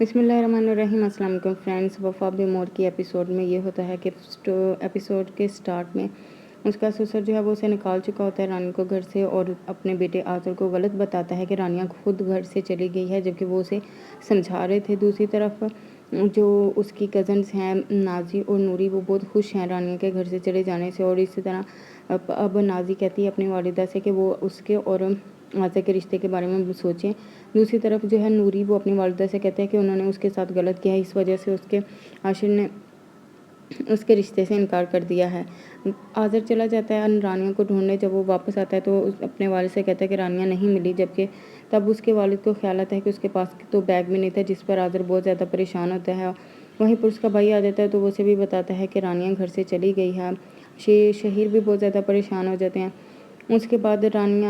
بسم اللہ الرحمن الرحیم۔ السلام علیکم فرینڈس۔ وفا بے مور کی ایپیسوڈ میں یہ ہوتا ہے کہ ایپیسوڈ کے سٹارٹ میں اس کا سسر جو ہے وہ اسے نکال چکا ہوتا ہے رانیہ کو گھر سے، اور اپنے بیٹے آذر کو غلط بتاتا ہے کہ رانیہ خود گھر سے چلی گئی ہے، جبکہ وہ اسے سمجھا رہے تھے۔ دوسری طرف جو اس کی کزنس ہیں نازی اور نوری، وہ بہت خوش ہیں رانیہ کے گھر سے چلے جانے سے، اور اسی طرح اب نازی کہتی ہے اپنی والدہ سے کہ وہ اس کے اور آذر کے رشتے کے بارے میں سوچیں۔ دوسری طرف جو ہے نوری، وہ اپنی والدہ سے کہتے ہیں کہ انہوں نے اس کے ساتھ غلط کیا ہے، اس وجہ سے اس کے عاشر نے اس کے رشتے سے انکار کر دیا ہے۔ آذر چلا جاتا ہے رانیہ کو ڈھونڈنے۔ جب وہ واپس آتا ہے تو اپنے والد سے کہتا ہے کہ رانیہ نہیں ملی، جبکہ تب اس کے والد کو خیال آتا ہے کہ اس کے پاس تو بیگ بھی نہیں تھا، جس پر آذر بہت زیادہ پریشان ہوتا ہے۔ وہیں پر اس کا بھائی آ جاتا ہے تو وہ اسے بھی بتاتا ہے کہ رانیہ گھر سے چلی گئی ہے۔ شہیر بھی بہت زیادہ پریشان ہو جاتے ہیں۔ اس کے بعد رانیہ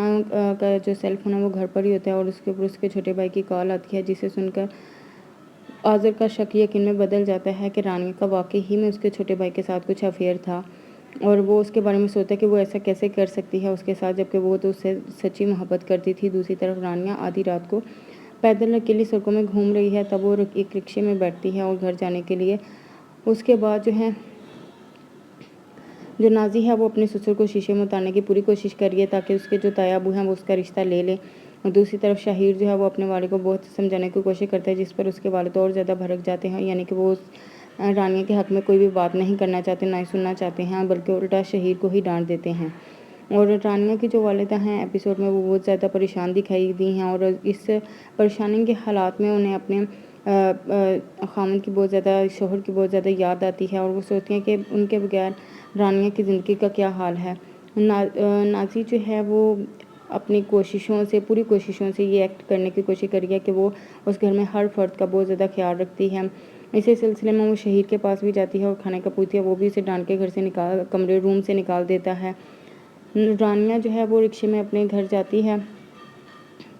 کا جو سیل فون ہے وہ گھر پر ہی ہوتا ہے، اور اس کے اوپر اس کے چھوٹے بھائی کی کال آتی ہے، جسے سن کر آذر کا شک یقین میں بدل جاتا ہے کہ رانیہ کا واقعی ہی میں اس کے چھوٹے بھائی کے ساتھ کچھ افیئر تھا، اور وہ اس کے بارے میں سوچتا ہے کہ وہ ایسا کیسے کر سکتی ہے اس کے ساتھ، جبکہ وہ تو اس سے سچی محبت کرتی تھی۔ دوسری طرف رانیہ آدھی رات کو پیدل اکیلی سڑکوں میں گھوم رہی ہے، تب وہ ایک رکشے میں بیٹھتی ہے اور گھر جانے کے لیے اس کے بعد جو نازی ہے وہ اپنے سسر کو شیشے میں اتارنے کی پوری کوشش کر رہی ہے تاکہ اس کے جو تایا ابو ہیں وہ اس کا رشتہ لے لیں، اور دوسری طرف شہیر جو ہے وہ اپنے والد کو بہت سمجھانے کی کوشش کرتا ہے، جس پر اس کے والد اور زیادہ بھڑک جاتے ہیں، یعنی کہ وہ رانیہ کے حق میں کوئی بھی بات نہیں کرنا چاہتے، نہ ہی سننا چاہتے ہیں، بلکہ الٹا شہیر کو ہی ڈانٹ دیتے ہیں۔ اور رانیہ کی جو والدہ ہیں ایپیسوڈ میں وہ بہت زیادہ پریشان دکھائی دی ہیں، اور اس پریشانی کے حالات میں انہیں اپنے خامد کی بہت زیادہ، شوہر کی بہت زیادہ یاد آتی ہے، اور وہ سوچتی ہیں کہ ان کے بغیر رانیہ کی زندگی کا کیا حال ہے۔ نازی جو ہے وہ اپنی پوری کوششوں سے یہ ایکٹ کرنے کی کوشش کری ہے کہ وہ اس گھر میں ہر فرد کا بہت زیادہ خیال رکھتی ہے۔ اسی سلسلے میں وہ شہیر کے پاس بھی جاتی ہے اور کھانے کا پوچھتی ہے، وہ بھی اسے ڈانٹ کے گھر سے روم سے نکال دیتا ہے۔ رانیہ جو ہے وہ رکشے میں اپنے گھر جاتی ہے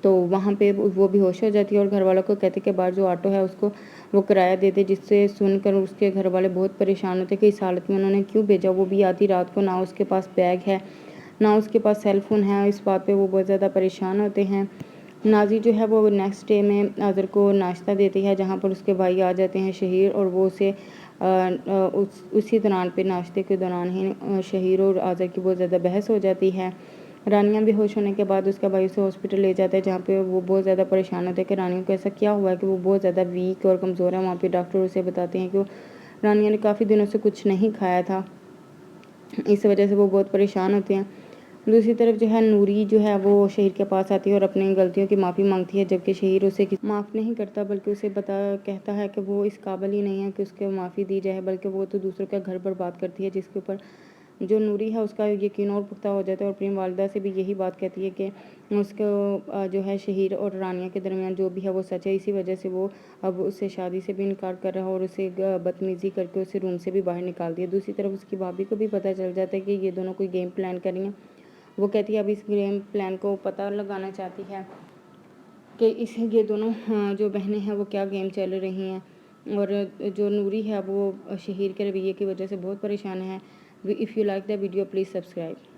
تو وہاں پہ وہ بے ہوش ہو جاتی ہے، اور گھر والوں کو کہتے کہ باہر جو آٹو ہے اس کو وہ کرایہ دے دے، جس سے سن کر اس کے گھر والے بہت پریشان ہوتے کہ اس حالت میں انہوں نے کیوں بھیجا، وہ بھی آدھی رات کو، نہ اس کے پاس بیگ ہے نہ اس کے پاس سیل فون ہے۔ اس بات پہ وہ بہت زیادہ پریشان ہوتے ہیں۔ نازی جو ہے وہ نیکسٹ ڈے میں آذر کو ناشتہ دیتی ہے، جہاں پر اس کے بھائی آ جاتے ہیں شہیر، اور وہ اسے اسی دوران پہ ناشتے کے دوران ہی شہیر اور آذر کی بہت زیادہ بحث ہو جاتی ہے۔ رانیہ بے ہوش ہونے کے بعد اس کا بھائی اسے ہاسپٹل لے جاتا ہے، جہاں پہ وہ بہت زیادہ پریشان ہوتے ہیں کہ رانیہ کو ایسا کیا ہوا ہے کہ وہ بہت زیادہ ویک اور کمزور ہے۔ وہاں پہ ڈاکٹر اسے بتاتے ہیں کہ رانیہ نے کافی دنوں سے کچھ نہیں کھایا تھا، اس وجہ سے وہ بہت پریشان ہوتے ہیں۔ دوسری طرف جو ہے نوری جو ہے وہ شہیر کے پاس آتی ہے اور اپنی غلطیوں کی معافی مانگتی ہے، جبکہ شہیر اسے معاف نہیں کرتا، بلکہ اسے کہتا ہے کہ وہ اس قابل ہی نہیں ہے کہ اس کو معافی دی جائے، بلکہ وہ تو دوسروں کا گھر برباد کرتی ہے، جس کے اوپر جو نوری ہے اس کا یقین اور پختہ ہو جاتا ہے، اور اپنی والدہ سے بھی یہی بات کہتی ہے کہ اس کو جو ہے شہیر اور رانیہ کے درمیان جو بھی ہے وہ سچ ہے، اسی وجہ سے وہ اب اس سے شادی سے بھی انکار کر رہا ہے، اور اسے بدتمیزی کر کے اسے روم سے بھی باہر نکال دیا۔ دوسری طرف اس کی بھابھی کو بھی پتہ چل جاتا ہے کہ یہ دونوں کوئی گیم پلان کر رہی ہیں۔ وہ کہتی ہے اب اس گیم پلان کو پتہ لگانا چاہتی ہے کہ یہ دونوں جو بہنیں ہیں وہ کیا گیم چل رہی ہیں، اور جو نوری ہے وہ شہیر کے رویے کی وجہ سے بہت پریشان ہے۔ If you like the video, please subscribe.